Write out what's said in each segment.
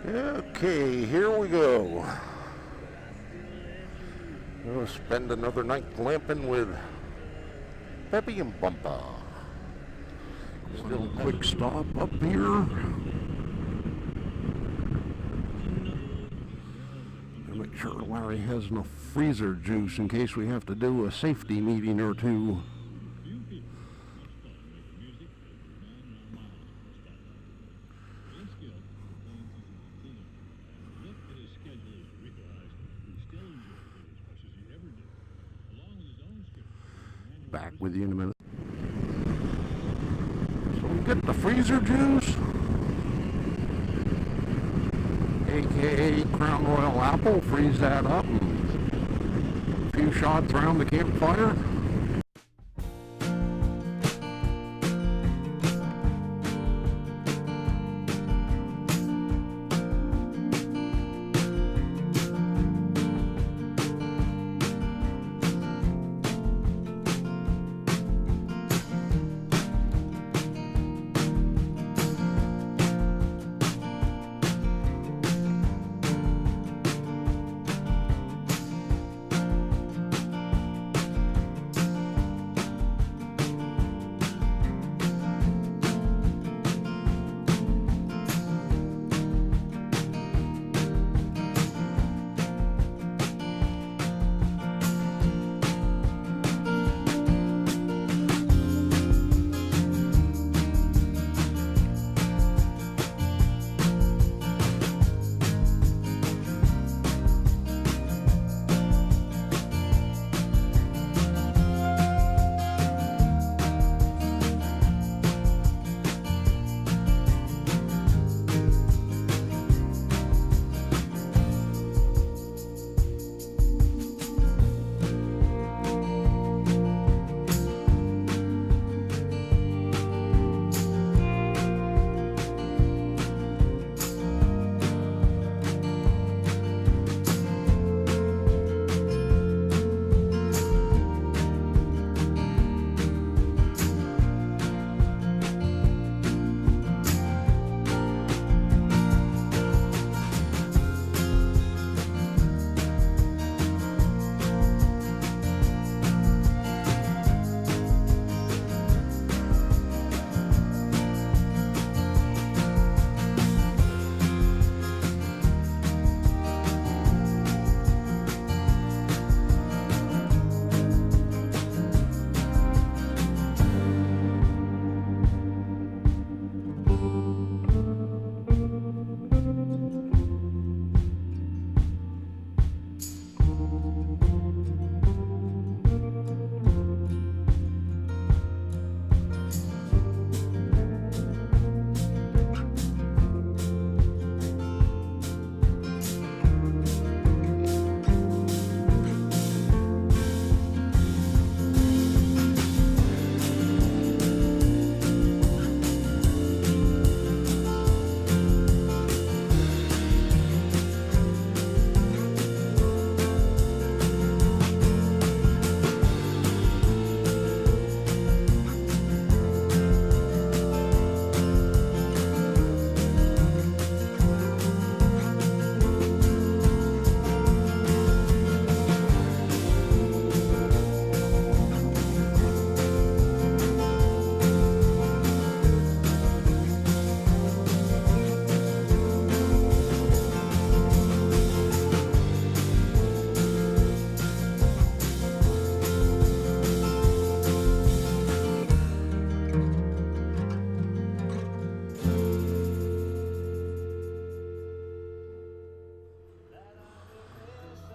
Okay, here we go. We'll spend another night glamping with Peppy and Bumpa. Still a quick stop up here. To make sure Larry has enough freezer juice in case we have to do a safety meeting or two. Back with you in a minute. So we get the freezer juice, aka Crown Royal Apple, freeze that up, and a few shots around the campfire.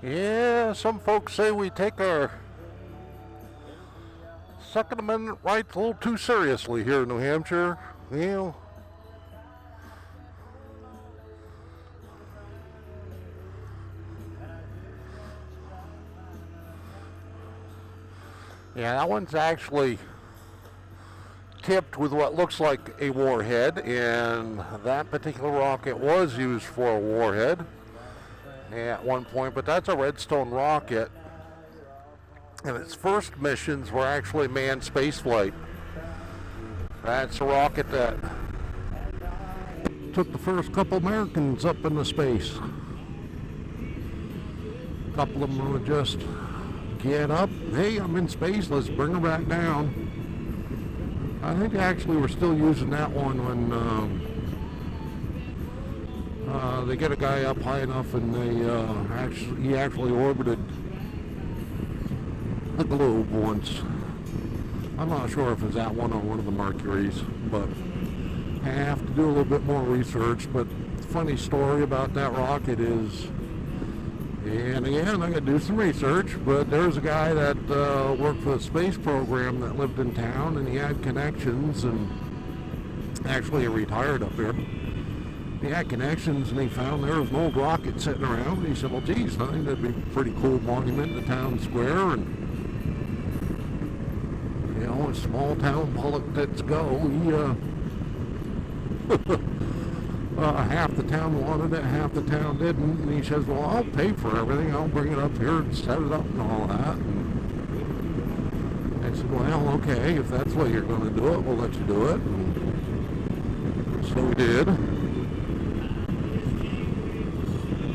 Yeah, some folks say we take our Second Amendment rights a little too seriously here in New Hampshire. You know, yeah, that one's actually tipped with what looks like a warhead, and that particular rocket was used for a warhead at one point, but that's a Redstone rocket, and its first missions were actually manned spaceflight. That's a rocket that took the first couple Americans up into space. A couple of them would just get up, hey, I'm in space, let's bring her back down. I think actually we're still using that one when they get a guy up high enough and he actually orbited the globe once. I'm not sure if it's that one or one of the Mercuries, but I have to do a little bit more research. But the funny story about that rocket is, and again, I'm going to do some research, but there's a guy that worked for the space program that lived in town, and he had connections, and actually he retired up here. He had connections, and he found there was an old rocket sitting around, and he said, well, geez, I think that'd be a pretty cool monument in the town square, and you know, as small town politics go, half the town wanted it, half the town didn't, and he says, well, I'll pay for everything, I'll bring it up here and set it up and all that. And I said, well, okay, if that's the way you're going to do it, we'll let you do it. And so we did.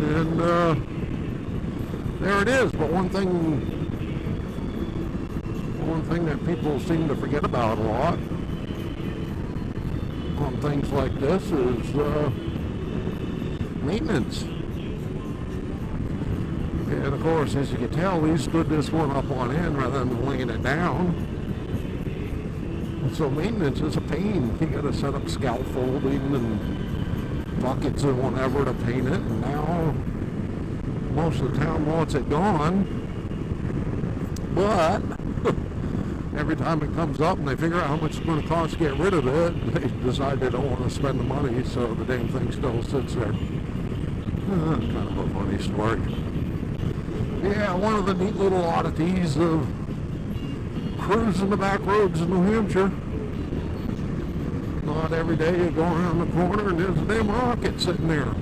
And there it is. But one thing that people seem to forget about a lot on things like this is maintenance. And of course, as you can tell, he stood this one up on end rather than laying it down. And so maintenance is a pain. You got to set up scaffolding and buckets and whatever to paint it. And now most of the town wants it gone. But every time it comes up and they figure out how much it's going to cost to get rid of it, they decide they don't want to spend the money, so the damn thing still sits there. Kind of a funny story. Yeah, one of the neat little oddities of cruising the back roads in New Hampshire. Not every day you go around the corner and there's a damn rocket sitting there.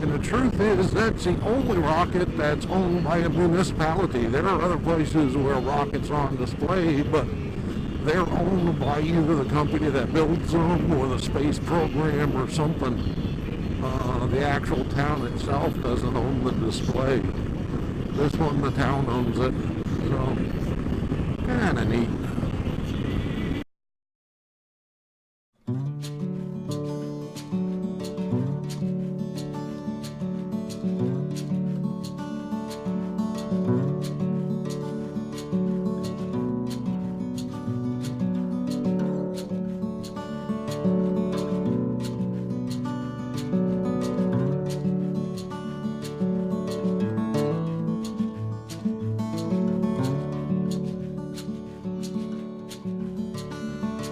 And the truth is, that's the only rocket that's owned by a municipality. There are other places where rockets are on display, but they're owned by either the company that builds them or the space program or something. The actual town itself doesn't own the display. This one, the town owns it. So, kind of neat.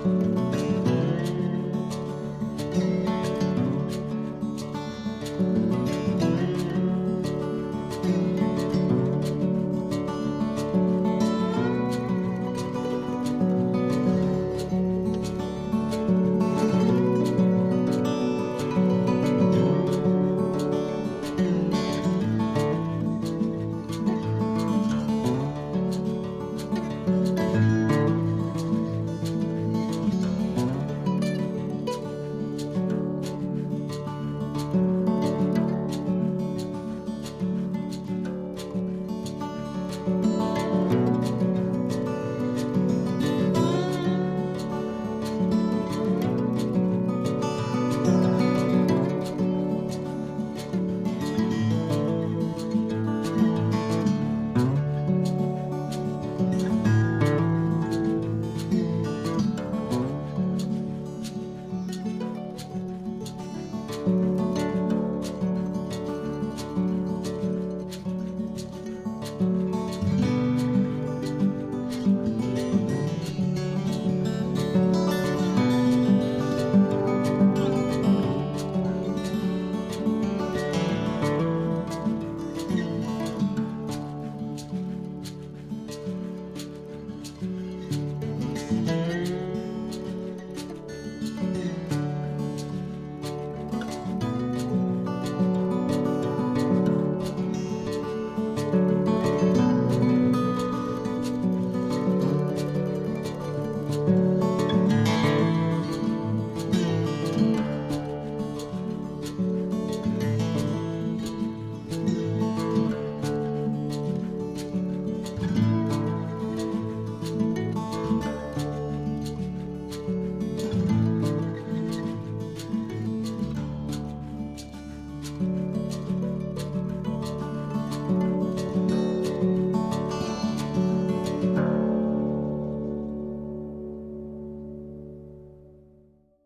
Thank you.